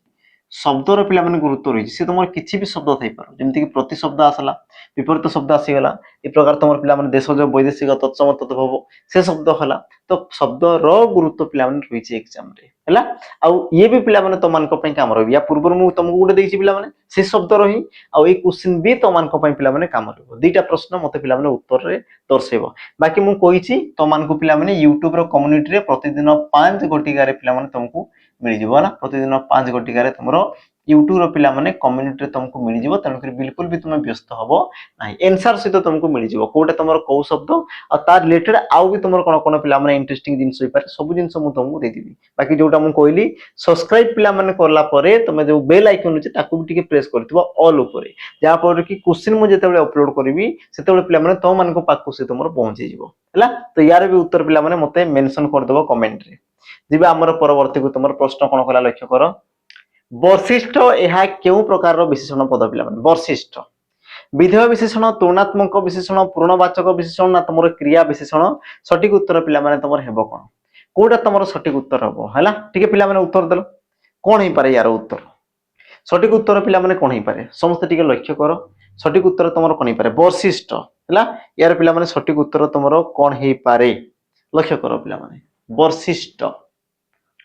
[SPEAKER 1] शब्दर पिला माने गुरुत्व रहिछि से तुमर किछि भी शब्द थई पारो जेमति कि प्रति शब्द आसला विपरीत शब्द आसी गला ए प्रकार तुमर पिला माने देश जो वैदेशिक तत्सम तद्भव से शब्द हला तो शब्द रो गुरुत्व पिला माने रहिछि एग्जाम रे हला आ ये भी पिला माने तमान को पय काम रहि या पूर्व मु तुमको गुडे देछि पिला माने से शब्द रही आ ए क्वेश्चन भी तमान को पय पिला माने काम रहिबो दुईटा प्रश्न मते पिला माने उत्तर रे दर्शेबो बाकी मु कहिछि तमान को पिला माने YouTube रो कम्युनिटी रे प्रतिदिन 5 घटिका रे पिला माने तुमको मिल जिवो ना प्रतिदिन 5 घटिका रे तुमरो YouTube रो पिला माने कम्युनिटी रे तुमको मिल जिवो तन कर बिल्कुल भी तुम व्यस्त हबो नाही आंसर सहित तुमको मिल जिवो कोटा तुमरो को शब्द आ तार रिलेटेड आउ भी तुमरो कोन कोन पिला माने इंटरेस्टिंग जिंस होई पारे सब जिंस मु तुमको दे दिबी बाकी जोटा मु कहली सब्सक्राइब पिला माने करला परे तुमे जो बेल आइकन अछि ताकू भी टिके प्रेस करथिबो ऑल ऊपर जा पर कि क्वेश्चन मु जेतेबेले अपलोड करबी सेतेबेले पिला माने तो मान को पाकू से तुमरो पहुंची जिवो हला तो यार भी उत्तर पिला माने मते मेंशन कर देबो कमेंट रे जिबा हमर परवर्ती को तुमरो प्रश्न कोन कला लक्ष्य करो वर्शिष्ठ एहा केउ प्रकार रो विशेषण पद पिला माने वर्शिष्ठ विधेय विशेषण तुलनात्मक विशेषण पूर्णवाचक विशेषण ना तुमरो क्रिया विशेषण सठिक उत्तर पिला माने तुमर हेबो कोन कोटा तुमरो सठिक उत्तर हबो हला ठीक है पिला माने उत्तर देलो कोन ही पारे यार उत्तर सठिक उत्तर पिला माने कोन ही पारे समस्त टिके लक्ष्य करो सठिक उत्तर तुमरो कोन ही पारे वर्शिष्ठ हला यार पिला माने सठिक उत्तर तुमरो कोन ही पारे लक्ष्य करो पिला माने वर्शिष्ठ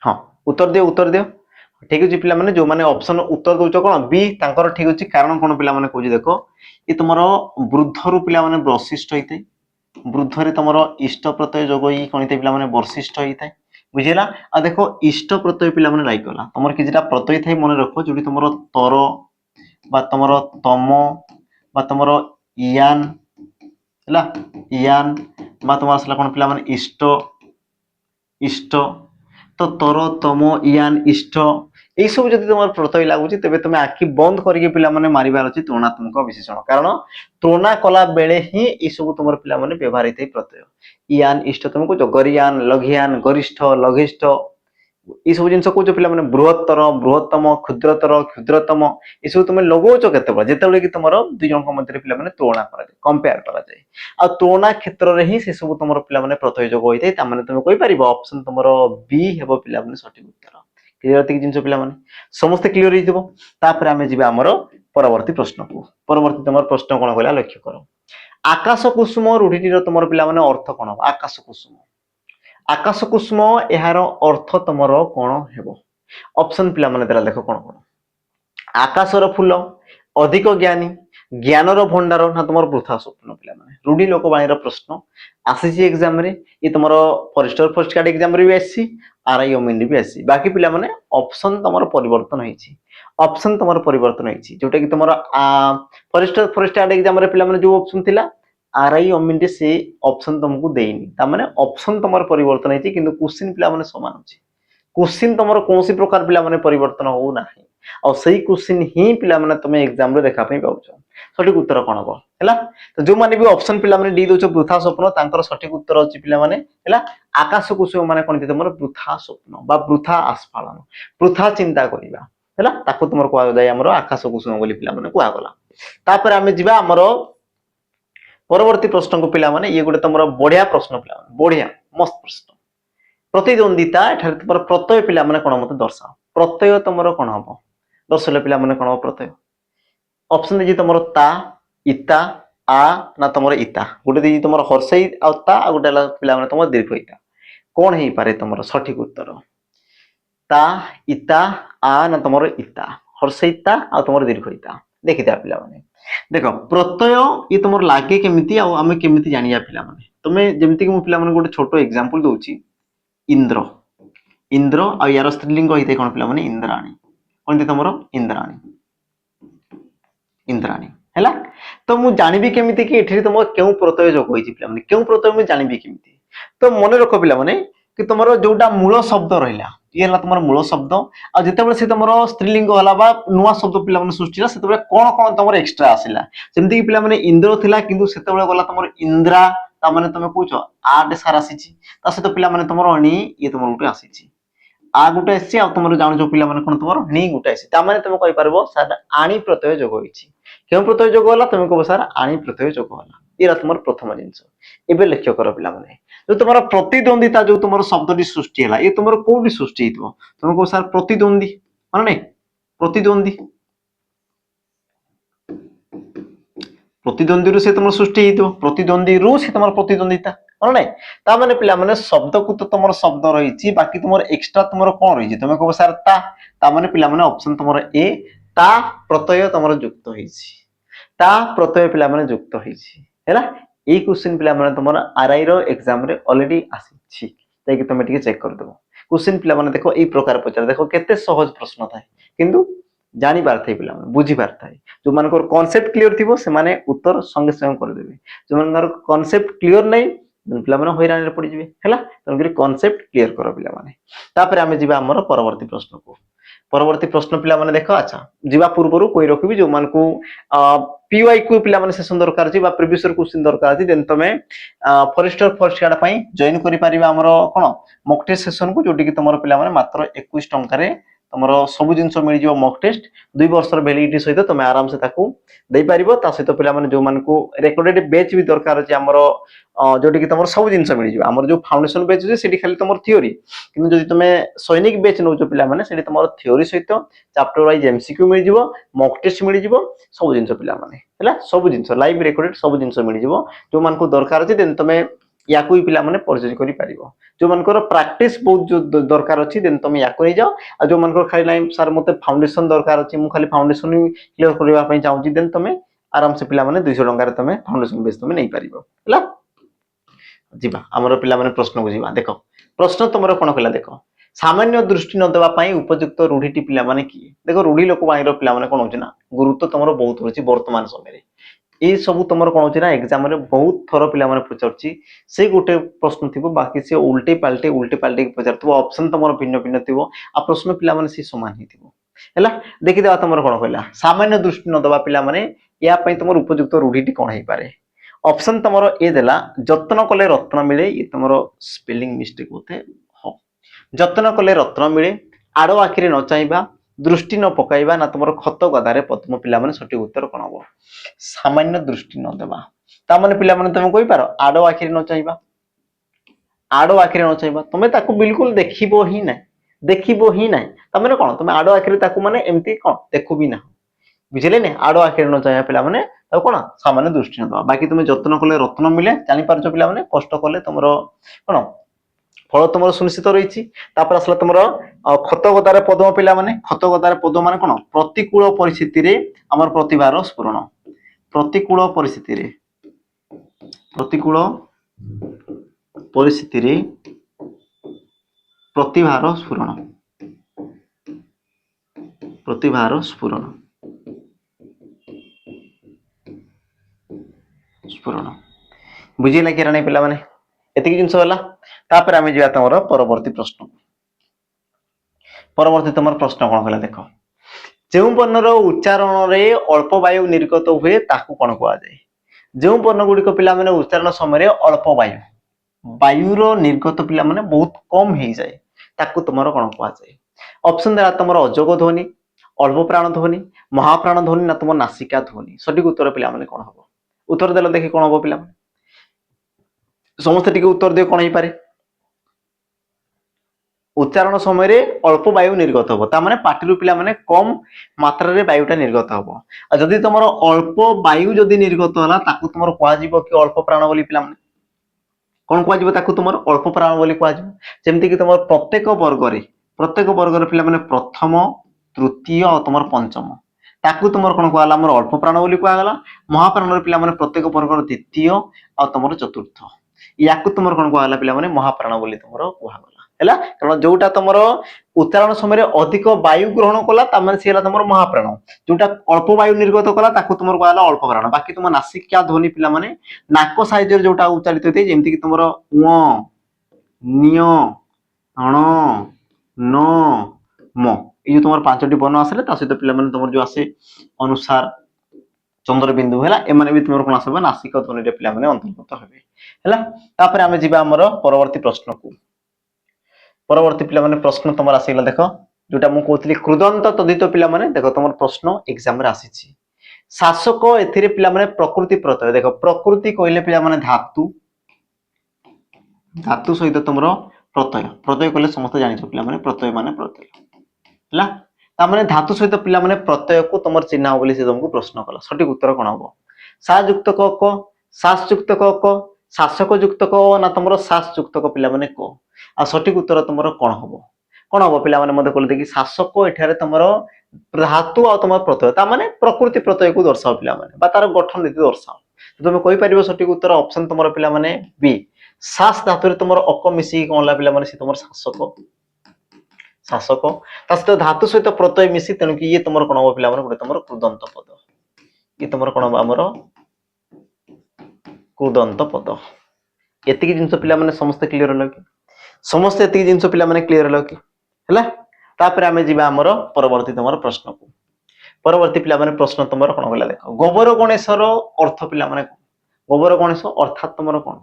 [SPEAKER 1] हां उत्तर दियो ठीक अछि पिला माने जो माने ऑप्शन उत्तर दोचो कोन बी तांकर ठीक अछि कारण कोन पिला माने कोजि देखो ई तुमरो वृद्ध रु पिला माने वर्शिष्ठ होइते वृद्ध रे तुमरो इष्ट प्रत्यय जोग ई कोनिते पिला माने वर्शिष्ठ होइते बुझिला आ देखो इष्ट प्रत्यय पिला माने लाइक कला तुमर किजिटा प्रत्यय थाई मने रखो जोडी तुमरो तर बा तुमरो तम बा तुमरो यान हला यान बा तुमर असला कोन पिला माने इष्ट तो तर तम यान इष्ट ए सब जदि तुम प्रत्यय लागुची तबे तुम आखि बंद करके पिला माने मारिबार अछि तुलनात्मक विशेषण कारण तुलना कला बेले ही ए सब तुम पिला माने व्यवहारित प्रत्यय यान इष्ट तुमको जो गरियान लघियान गरिष्ठ लघिष्ठ ये सब जिन कौच पे बृहत्तर बृहत्तम क्षुद्रतर क्षुद्रतम ये सब तुम लगौच के जिते कि तुम दुई जन मध्य पे तुलना कंपेयर कर तुलना क्षेत्र में ही से सब तुम पे प्रतियोग होता है तुम कहीपर ऑप्शन तुम बी हे पे सठिक उत्तर क्लियर ये जिन पे समस्ते क्लीयर होपर जी आम परवर्ती प्रश्न को परवर्ती तुम प्रश्न कौन कहला लक्ष्य कर आकाश कुसुम रूढ़ी तुम पे अर्थ कौन हम आकाश कुसुम आकाश कुसुम यार अर्थ तुम कौन हेबो ऑप्शन पिला माने देला देखो कौन कौन आकाशर फूल अधिक ज्ञानी ज्ञानर भंडार ना तुम वृथा स्वप्न पिला माने रूढ़ी लोकवाणी प्रश्न आसी एग्जाम रे ये तुम फॉरेस्टर फर्स्ट गार्ड एग्जाम रे भी आसी आरआई ओमेन भी आसी बाकी पिला माने ऑप्शन तुम परिवर्तन होईची ऑप्शन तुम परिवर्तन होईची जोटा कि तुम फॉरेस्टर फर्स्ट गार्ड एग्जाम रे पिला माने जो ऑप्शन थिला आरआई ओमेन रे से ऑप्शन तुमको देइनी ता माने ऑप्शन तुम परिवर्तन होईची किंतु क्वेश्चन पिला माने समान होची क्वेश्चन तुम कौन प्रकार पिला माने परिवर्तन हो नाही और सही क्वेश्चन ही पिला माने तुम एग्जाम रे देखा पई पाउछ सठिक उत्तर कौन हम है तो जो मैंने भी ऑप्शन पिला माने डी दउछ वृथा स्वप्न तांकर सठिक उत्तर अछि पिला माने है आकाश कुसुम माने कोन तुम वृथा स्वप्न बा वृथा आस्फालन वृथा चिंता करिबा है ताको तुम कहआ जाय हमर आकाश कुसुम बोली पिला माने कहआ गला तापर आमे जिबा हमर परवर्ती प्रश्न को पिला माने ये गोटे तुम बढ़िया प्रश्न पिला माने बढ़िया मस्त प्रश्न प्रतिद्वंदिता एठारे तुम प्रत्यय पिला माने कोन मते दर्शाओ प्रत्यय तुम कौन हम दर्शले पिला माने कोन प्रत्यय ऑप्शन दे तुम ता इता आ ना तुम इता गोटे दी तुम हर्षई ता गोटे पिला माने तुम दीर्घ इता कौन हो पारे तुम सठिक उत्तर ता इता आ ना तुम इता हर्षईता आ तुम दीर्घ इता देखी था पिला माने देख प्रत्यय ये तुम लगे केमिति आम केमिति जानिया पिला माने तुम्हें जमती कि पिला माने गोटे छोटो एग्जांपल दउची इंद्र इंद्र आ यार स्त्रीलिंग होइते कोन पिला माने इंद्राणी कोन तुम इंद्राणी इंद्राणी हैला तो मु जानिबी केमिति कि एठी तुम केउ प्रत्यय जोग होइछि पिला माने केउ प्रत्यय मु जानिबी केमिति तो मने रखो पिला माने कि तुमरो जोटा मूल शब्द रहिला ये हला तुमरो मूल शब्द आ जते बेले से तुमरो स्त्रीलिंग हला बा नुवा शब्द पिला माने सृष्टिला सेते बेले कोन कोन तुमरो एक्स्ट्रा आसिला जेमति कि पिला माने इंद्र थिला किंतु सेते बेले गला तुमरो इंद्रा ता माने तुमे कहूछो आ दे सारा आसीछि ता से तो पिला माने तुमरो अणी ये तुमरो गुटे आसीछि आ गुटे आसी आ तुमरो जानो जो पिला माने कोन तुमरो नी गुटे आसी ता माने तुमे कहि परबो सर आणी प्रत्यय जोग होइछि केउ प्रत्यय जोग होला तुमे कहबो सर आणी प्रत्यय जोग होला एरा तुमर प्रथम जिंस एबे लक्ष्य कर पिला माने जो तुमरो प्रतिद्वंदिता जो तुमरो शब्दटी सृष्टि होला ये तुमरो कोडी सृष्टि हितबो तुमे कहबो सर प्रतिद्वंदी माने नै प्रतिद्वंदी प्रतिद्वंदी रु से तुमरो सृष्टि हितबो प्रतिद्वंदी रु से तुमरो प्रतिद्वंदिता माने नै ता माने पिला माने शब्द को तो तुमरो शब्द रहिछि बाकी तुमरो एक्स्ट्रा तुमरो कोन रहिछि तुमे कहबो सर ता माने पिला माने ऑप्शन तुमरो ए ता प्रत्यय तुमरो युक्त होइछि ता प्रत्यय पिला माने युक्त होइछि हैला ए क्वेश्चन पिला माने तुमरो आरआई रो एग्जाम रे ऑलरेडी आसीछि ताकि कि तुमे टिके चेक कर देबो क्वेश्चन पिला माने देखो ए प्रकार पचार देखो केते सहज प्रश्न थाए किंतु जानि पार थाए पिला माने बुझी पार थाए जो मानकर कांसेप्ट क्लियर थिबो से माने उत्तर संगे संगे कर देबे जो मानकर कांसेप्ट क्लियर नै पिला माने हैरान रे पड़ी जिवे हैला तनकरी कांसेप्ट क्लियर करो पिला माने तापर आमे जिबा हमर परवर्ती प्रश्न को परवर्ती प्रश्न पिला माने देखो अच्छा जीवा पूर्वरु कोई रखबी जो मान को पीवाई को पिला माने सेशन दरकार छी बा प्रीवियस इयर क्वेश्चन दरकार छी देन तमे फॉरेस्टर फर्स्ट गार्ड पई जॉइन करि परिबा हमरो कोन मॉक टेस्ट सेशन को जोटी कि तमरो पिला माने मात्र 21 टंका रे तमरो सब जिंस मिल जिवो मॉक टेस्ट 2 वर्ष र वैलिडिटी सहित तमे आराम से ताकू देई परिबो ता सहित पिला माने जो मान को रिकॉर्डेड बैच भी दरकार छी हमरो जोटी कि तमरो सब जिंस मिल जिवो हमर जो फाउंडेशन बैच जे सेठी खाली तमर थ्योरी किंतु जदि तमे सैनिक बैच नो जो पिला माने सेठी तमर थ्योरी सहित चैप्टर वाइज एमसीक्यू मिल जिवो मॉक टेस्ट मिल जिवो सब जिंस पिला माने हैला सब जिंस लाइव रिकॉर्डेड सब जिंस मिल जिवो जो मान को दरकार छी देन तमे याकू पिला माने परचेज करि परिबो जो मानकर प्रैक्टिस बहुत जो दरकार अछि देन तमे याकू नै जाओ आ जो मानकर खाली लाइन सर मते फाउंडेशन दरकार अछि मु खाली फाउंडेशन ही क्लियर करबा पई चाहू छी देन तमे आराम से पिला माने 200 टंका रे तमे फाउंडेशन बेस तमे नै परिबो हैला जिबा हमर पिला माने प्रश्न बुझिबा देखो प्रश्न तमरो कोन कहला देखो सामान्य दृष्टि न देवा पई उपयुक्त रूढ़ीटी पिला माने की देखो रूढ़ी लोक बाई रो पिला माने कोन होची ना गुरुत्व तमरो बहुत होची वर्तमान समय रे ए सब तुम कौन होची ना एग्जाम रे बहुत थर पिला माने पचारची से गोटे प्रश्न थिबो बाकी से उल्टे पाल्टे पचारथिबो ऑप्शन तुम भिन्न भिन्न थिबो आ प्रश्न पिला माने से समान ही थिबो हैला देखि देबा तुम कोन कहला सामान्य दृष्टि न देबा पिला माने या पई तुम उपयुक्त रूढ़ीटी कोन हे पारे ऑप्शन तुम ए देला जत्न कले रत्न मिले ये तुम स्पेलिंग मिस्टेक होते हो ଯତ୍ନ କଲେ ରତ୍ନ ମିଳେ, ଆଡ଼ ଆଖିରେ ନ ଚାହିଁବା, ଦୃଷ୍ଟି ନ ପକାଇବା ନା ତୁମର ଖତ ଗଦାରେ ପଦ୍ମ। ପିଲାମାନେ ସଠିକ ଉତ୍ତର କଣ ହବ? ସାମାନ୍ୟ ଦୃଷ୍ଟି ନ ଦେବା। ତାମାନେ ପିଲାମାନେ ତମେ କହିପାର ଆଡ଼ ଆଖିରେ ନ ଚାହିଁବା, ଆଡ଼ ଆଖିରେ ନ ଚାହିଁବା, ତମେ ତାକୁ ବିଲକୁଲ ଦେଖିବ ହିଁ ନାହିଁ, ଦେଖିବ ହିଁ ନାହିଁ। ତାମାନେ କଣ? ତମେ ଆଡ଼ ଆଖିରେ ତାକୁ ମାନେ ଏମିତି କଣ ଦେଖୁ ବି ନା, ବୁଝିଲେ ନା? ଆଡ଼ ଆଖିରେ ନ ଚାହିଁବା ପିଲାମାନେ ତାକୁ କଣ ସାମାନ୍ୟ ଦୃଷ୍ଟି ନ ଦେବା। ବାକି ତୁମେ ଯତ୍ନ କଲେ ରତ୍ନ ମିଳେ, ଜାଣିପାରୁଛ ପିଲାମାନେ, କଷ୍ଟ କଲେ ତମର କଣ ଫଳ ତମର ସୁନିଶ୍ଚିତ ରହିଛି। ତାପରେ ଆସିଲା ତମର ଖତ ଗଦାରେ ପଦ୍ମ। ପିଲାମାନେ ଖତ ଗଦାରେ ପଦ୍ମ ମାନେ କଣ? ପ୍ରତିକୂଳ ପରିସ୍ଥିତିରେ ଆମର ପ୍ରତିଭାର ସ୍ଫୁରଣ, ପ୍ରତିକୂଳ ପରିସ୍ଥିତିରେ, ପ୍ରତିକୂଳ ପରିସ୍ଥିତିରେ ପ୍ରତିଭାର ସ୍ଫୁରଣ, ପ୍ରତିଭାର ସ୍ଫୁରଣ, ସ୍ଫୁରଣ। ବୁଝିଲା କି ରାଣୀ ପିଲାମାନେ? ଏତିକି ଜିନିଷ ହେଲା। ତାପରେ ଆମେ ଯିବା ତମର ପରବର୍ତ୍ତୀ ପ୍ରଶ୍ନ। ପରବର୍ତ୍ତୀ ତମର ପ୍ରଶ୍ନ କଣ କହିଲା ଦେଖ, ଯେଉଁ ବର୍ଣ୍ଣର ଉଚ୍ଚାରଣରେ ଅଳ୍ପ ବାୟୁ ନିର୍ଗତ ହୁଏ ତାକୁ କଣ କୁହାଯାଏ? ଯେଉଁ ବର୍ଣ୍ଣ ଗୁଡିକ ପିଲାମାନେ ଉଚ୍ଚାରଣ ସମୟରେ ଅଳ୍ପ ବାୟୁର ନିର୍ଗତ ପିଲାମାନେ ବହୁତ କମ ହେଇଯାଏ ତାକୁ ତମର କଣ କୁହାଯାଏ? ଅପସନ ଦେଲା ତମର ଅଯୋଗ ଧ୍ୱନି, ଅଳ୍ପ ପ୍ରାଣ ଧ୍ୱନି, ମହାପ୍ରାଣ ଧ୍ୱନି ନା ତମ ନାସିକା ଧ୍ୱନି। ସଠିକ ଉତ୍ତର ପିଲାମାନେ କଣ ହବ? ଉତ୍ତର ଦେଲ ଦେଖି କଣ ହବ ପିଲାମାନେ? ସମସ୍ତେ ଟିକେ ଉତ୍ତର ଦିଅ କଣ ହେଇପାରେ? ଉଚ୍ଚାରଣ ସମୟରେ ଅଳ୍ପ ବାୟୁ ନିର୍ଗତ ହବ, ତା ମାନେ ପାଟିରୁ ପିଲାମାନେ କମ ମାତ୍ରାରେ ବାୟୁଟା ନିର୍ଗତ ହବ। ଆଉ ଯଦି ତମର ଅଳ୍ପ ବାୟୁ ଯଦି ନିର୍ଗତ ହେଲା ତାକୁ ତମର କୁହାଯିବ କି ଅଳ୍ପ ପ୍ରାଣ ବୋଲି। ପିଲାମାନେ କଣ କୁହାଯିବ ତାକୁ? ତମର ଅଳ୍ପ ପ୍ରାଣ ବୋଲି କୁହାଯିବ। ଯେମିତିକି ତମର ପ୍ରତ୍ୟେକ ବର୍ଗରେ ପିଲାମାନେ ପ୍ରଥମ, ତୃତୀୟ ଆଉ ତମର ପଞ୍ଚମ, ତାକୁ ତମର କଣ କୁହାଗଲା? ଆମର ଅଳ୍ପ ପ୍ରାଣ ବୋଲି କୁହାଗଲା। ମହାପ୍ରାଣରେ ପିଲାମାନେ ପ୍ରତ୍ୟେକ ବର୍ଗର ଦ୍ୱିତୀୟ ଆଉ ତମର ଚତୁର୍ଥ, ୟାକୁ ତମର କଣ କୁହାଗଲା ପିଲାମାନେ? ମହାପ୍ରାଣ ବୋଲି ତମର କୁହାଗଲା। ହେଲା, କାରଣ ଯୋଉଟା ତମର ଉଚ୍ଚାରଣ ସମୟରେ ଅଧିକ ବାୟୁ ଗ୍ରହଣ କଲା ତାମାନେ ସେ ହେଲା ତମର ମହାପ୍ରାଣ, ଯୋଉଟା ଅଳ୍ପ ବାୟୁ ନିର୍ଗତ କଲା ତାକୁ ତମର କୁହାଗଲା ଅଳ୍ପ ପ୍ରାଣ। ବାକି ତମ ନାସିକା ଧ୍ୱନି ପିଲାମାନେ ନାକ ସାହାଯ୍ୟରେ ଯୋଉଟା ଉଚ୍ଚାରିତ ହୋଇଥାଏ, ଯେମିତିକି ତମର ଙ, ନ୍ୟ, ଣ, ନ, ମ, ଏଇ ଯୋଉ ତମର ପାଞ୍ଚଟି ବର୍ଣ୍ଣ ଆସିଲେ ତା ସହିତ ପିଲାମାନେ ତମର ଯୋଉ ଆସେ ଅନୁସାର, ଚନ୍ଦ୍ରବିନ୍ଦୁ, ହେଲା, ଏମାନେ ବି ତମର କଣ ଆସିବ? ନାସିକ ଧ୍ୱନିରେ ପିଲାମାନେ ଅନ୍ତର୍ଭୁକ୍ତ ହେବେ। ହେଲା, ତାପରେ ଆମେ ଯିବା ଆମର ପରବର୍ତ୍ତୀ ପ୍ରଶ୍ନକୁ। ପରବର୍ତ୍ତୀ ପିଲାମାନେ ପ୍ରଶ୍ନ ତମର ଆସିଗଲା ଦେଖ, ଯୋଉଟା ମୁଁ କହୁଥିଲି କୃଦନ୍ତ ତଦିତ। ପିଲାମାନେ ଦେଖ ତମର ପ୍ରଶ୍ନ ଏକ୍ସାମରେ ଆସିଛି। ଶାସକ ଏଥିରେ ପିଲାମାନେ ପ୍ରକୃତି ପ୍ରତ୍ୟୟ। ଦେଖ ପ୍ରକୃତି କହିଲେ ପିଲାମାନେ ଧାତୁ, ଧାତୁ ସହିତ ତମର ପ୍ରତ୍ୟୟ, ପ୍ରତ୍ୟୟ କହିଲେ ସମସ୍ତେ ଜାଣିଛ ପିଲାମାନେ ପ୍ରତ୍ୟୟ ମାନେ ପ୍ରତ୍ୟୟ। ହେଲା, ତାମାନେ ଧାତୁ ସହିତ ପିଲାମାନେ ପ୍ରତ୍ୟୟକୁ ତମର ଚିହ୍ନା ହବ ବୋଲି ସେ ତମକୁ ପ୍ରଶ୍ନ କଲା। ସଠିକ ଉତ୍ତର କଣ ହବ? ସା ଯୁକ୍ତ କ କ, ସାସ ଯୁକ୍ତ କ କ, ଶାସକ ଯୁକ୍ତ କ ନା ତମର ସାସ ଯୁକ୍ତ କ ପିଲାମାନେ କ। ଆଉ ସଠିକ ଉତ୍ତର ତମର କଣ ହବ? କଣ ହବ ପିଲାମାନେ ମତେ କହିଲେ ଦେଖି? ଶାସକ ଏଠାରେ ତମର ଧାତୁ ଆଉ ତମର ପ୍ରତ୍ୟୟ, ତା ମାନେ ପ୍ରକୃତି ପ୍ରତ୍ୟୟକୁ ଦର୍ଶାଅ ପିଲାମାନେ, ବା ତାର ଗଠନ ରୀତି ଦର୍ଶାଅ। ତମେ କହିପାରିବ ସଠିକ ଉତ୍ତର ଅପସନ ତମର ପିଲାମାନେ ବି। ସାସ ଧାତୁରେ ତମର ଅକ ମିଶିକି କଣ ହେଲା ପିଲାମାନେ? ସେ ତମର ଶାସକ, ଶାସକ। ତା ସହିତ ଧାତୁ ସହିତ ପ୍ରତ୍ୟୟ ମିଶି, ତେଣୁକି ଇଏ ତମର କଣ ହବ ପିଲାମାନେ? ଗୋଟେ ତମର କୃଦନ୍ତ ପଦ। ଇଏ ତମର କଣ ହବ? ଆମର କୃଦନ୍ତ ପଦ। ଏତିକି ଜିନିଷ ପିଲାମାନେ ସମସ୍ତେ କ୍ଲିୟର ହେଲା କି? ସମସ୍ତେ ଏତିକି ଜିନିଷ ପିଲାମାନେ କ୍ଲିୟର ହେଲା କି? ହେଲା, ତାପରେ ଆମେ ଯିବା ଆମର ପରବର୍ତ୍ତୀ ତମର ପ୍ରଶ୍ନକୁ। ପରବର୍ତ୍ତୀ ପିଲାମାନେ ପ୍ରଶ୍ନ ତମର କଣ କହିଲା ଦେଖ, ଗୋବର ଗଣେଶର ଅର୍ଥ ପିଲାମାନେ କଣ? ଗୋବର ଗଣେଶ ଅର୍ଥାତ ତମର କଣ?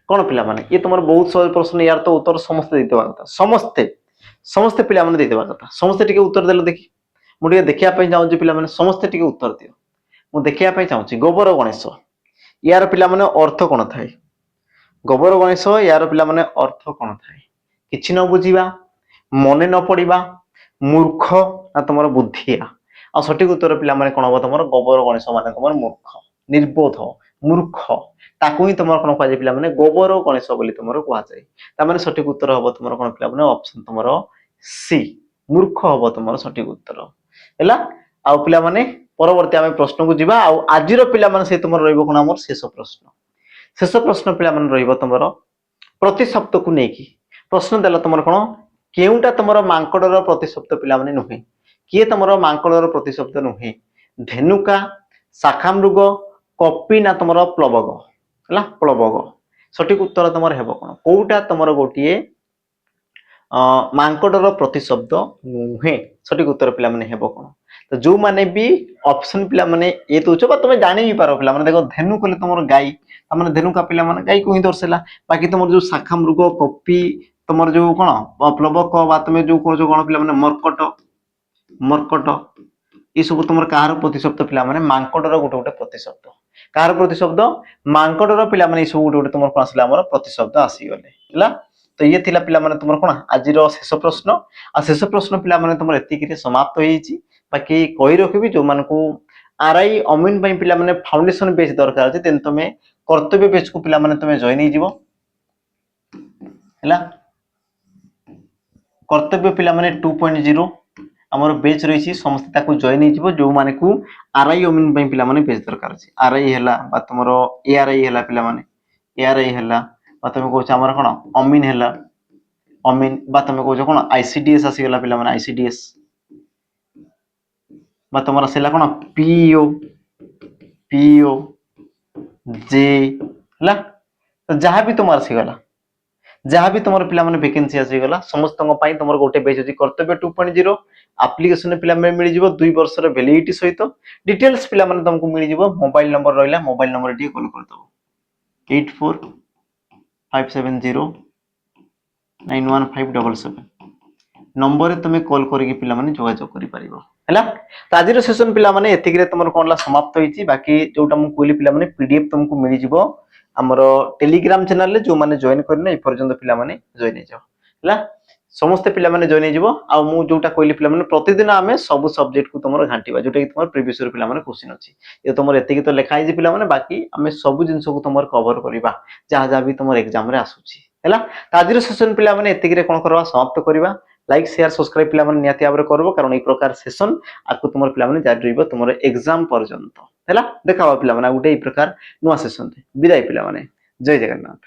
[SPEAKER 1] କଣ ପିଲାମାନେ? ଇଏ ତମର ବହୁତ ସହଜ ପ୍ରଶ୍ନ, ୟାର ତ ଉତ୍ତର ସମସ୍ତେ ଦେଇଦେବା କଥା, ସମସ୍ତେ ପିଲାମାନେ ଦେଇଦେବା କଥା। ସମସ୍ତେ ଟିକେ ଉତ୍ତର ଦେଲେ ଦେଖି, ମୁଁ ଟିକେ ଦେଖିବା ପାଇଁ ଚାହୁଁଛି ପିଲାମାନେ, ସମସ୍ତେ ଟିକେ ଉତ୍ତର ଦିଅ, ମୁଁ ଦେଖିବା ପାଇଁ ଚାହୁଁଛି। ଗୋବର ଗଣେଶ, ୟାର ପିଲାମାନେ ଅର୍ଥ କଣ ଥାଏ? ଗୋବର ଗଣେଶ ୟାର ପିଲାମାନେ ଅର୍ଥ କଣ ଥାଏ? କିଛି ନ ବୁଝିବା, ମନେ ନ ପଡିବା, ମୂର୍ଖ ନା ତମର ବୁଦ୍ଧିଆ। ଆଉ ସଠିକ ଉତ୍ତର ପିଲାମାନେ କଣ ହବ? ତମର ଗୋବର ଗଣେଶ ମାନେ ତମର ମୂର୍ଖ, ନିର୍ବୋଧ, ମୂର୍ଖ, ତାକୁ ହିଁ ତମର କଣ କୁହାଯାଏ ପିଲାମାନେ? ଗୋବର ଗଣେଶ ବୋଲି ତମର କୁହାଯାଏ। ତାମାନେ ସଠିକ ଉତ୍ତର ହବ ତମର କଣ ପିଲାମାନେ? ଅପସନ ତମର ସି, ମୂର୍ଖ ହବ ତମର ସଠିକ ଉତ୍ତର। ହେଲା, ଆଉ ପିଲାମାନେ ପରବର୍ତ୍ତୀ ଆମେ ପ୍ରଶ୍ନକୁ ଯିବା। ଆଉ ଆଜିର ପିଲାମାନେ ସେ ତମର ରହିବ କଣ? ଆମର ଶେଷ ପ୍ରଶ୍ନ। ଶେଷ ପ୍ରଶ୍ନ ପିଲାମାନେ ରହିବ ତମର ପ୍ରତିଶବ୍ଦକୁ ନେଇକି। ପ୍ରଶ୍ନ ଦେଲା ତମର କଣ? କେଉଁଟା ତମର ମାଙ୍କଡର ପ୍ରତିଶବ୍ଦ ପିଲାମାନେ ନୁହେଁ? କିଏ ତମର ମାଙ୍କଡର ପ୍ରତିଶବ୍ଦ ନୁହେଁ? ଧେନୁକା, ଶାଖାମୃଗ, କପି ନା ତମର ପ୍ଲବଗ। ହେଲା, ପ୍ଲବଗ। ସଠିକ ଉତ୍ତର ତମର ହେବ କଣ? କୋଉଟା ତମର ଗୋଟିଏ ମାଙ୍କଡର ପ୍ରତିଶବ୍ଦ ନୁହେଁ? ସଠିକ ଉତ୍ତର ପିଲାମାନେ ହେବ କଣ? ତ ଯୋଉମାନେ ବି ଅପସନ ପିଲାମାନେ ଏ ଦଉଛ, ବା ତମେ ଜାଣି ବି ପାର ପିଲାମାନେ, ଦେଖ ଧେନୁ କହିଲେ ତମର ଗାଈ, ତାମାନେ ଧେନୁକା ପିଲାମାନେ ଗାଈକୁ ହିଁ ଦର୍ଶେଇଲା। ବାକି ତମର ଯୋଉ ଶାଖା ମୃଗ, କପି, तुमर जो कोन प्लवक बा तुम जो कर कोन पिला माने मर्कट मर्कट ये सब तुम कहार प्रतिशब्द पिला माने मांकड़र गोटे गोटे प्रतिशब्द कहार प्रतिशब्द मांकड़र पिला माने सब गोटे गोटे तुम कोन आसला हमर प्रतिशब्द आसी गले हला तो ये थिला पिला माने तुम कोन आज शेष प्रश्न आ शेष प्रश्न पिला माने तुम एतिक समाप्त हो जाइछि बाकी कहि रखिबि जो मान को आरआई अमीन पई पिला माने फाउंडेशन बेस दरकार अछि तेन तुमे कर्तव्य बेस को पिला माने तुमे जॉइन ही जीवो हला कर्तव्य पिला माने 2.0 हमर बेच रही समस्त ताकू जॉइन हो जो माने को आरआई अमीन पई पिला माने बेच दरकार अछि आरआई हला बा तुमरो एआरआई हला पिला माने एआरआई हला बा तुमे कहछ हमर कोन अमीन हला अमीन बा तुमे कहछ कोन आईसीडीएस आसी गला पिला माने आईसीडीएस बा तुमरा सेला कोन पीओ पीओ जे हला तो जहां भी तुमार सी गला जहां भी तुमर पिला माने वैकेंसी आसी गला समस्त पई तुमर गोटे बेच अछि कर्तव्य 2.0 एप्लीकेशन पिला माने मिल जिवो 2 वर्ष र वैलिडिटी सहित डिटेल्स पिला माने तुमको मिल जिवो मोबाइल नंबर रहला मोबाइल नंबर डी कॉल कर दबो 84 570 91577 नंबर रे तुमे कॉल करके पिला माने जोगाजोग करि परिबो हला तो आज सेशन पिला माने एतिक रे तुमर कोनला समाप्त होईची बाकी जोटा मु कोइली पिला माने पीडीएफ तुमको मिल जिवो हमरो टेलीग्राम चैनल रे जो माने जॉइन करने ए पर्यंत पिला माने जॉइन हे जाओ हला समस्त पिला माने जॉइन हे जिवो आ मु जोटा कोइली पिला माने प्रतिदिन आमे सब सब्जेक्ट को तुमर घांटीबा जोटा कि तुमर प्रीवियस पिला माने क्वेश्चन अछि ये तुमर एतिक तो लिखा हिजी पिला माने बाकी आमे सब जिंस को तुमर कवर करिबा जहा जहा भी तुमर एग्जाम रे आसुची हला तो आज सेशन पिला माने एतिक रे कोन करबा समाप्त करिबा लाइक शेयर सब्सक्राइब पिला माने नियाती आबरे करबो कारण ए प्रकार सेशन आकु तुमर पिला माने जारी रहइबो तुमर एग्जाम पर्यंत हला देखावा पिला माने गुटे ए प्रकार नुवा सेशन विदाई पिला माने जय जगन्नाथ।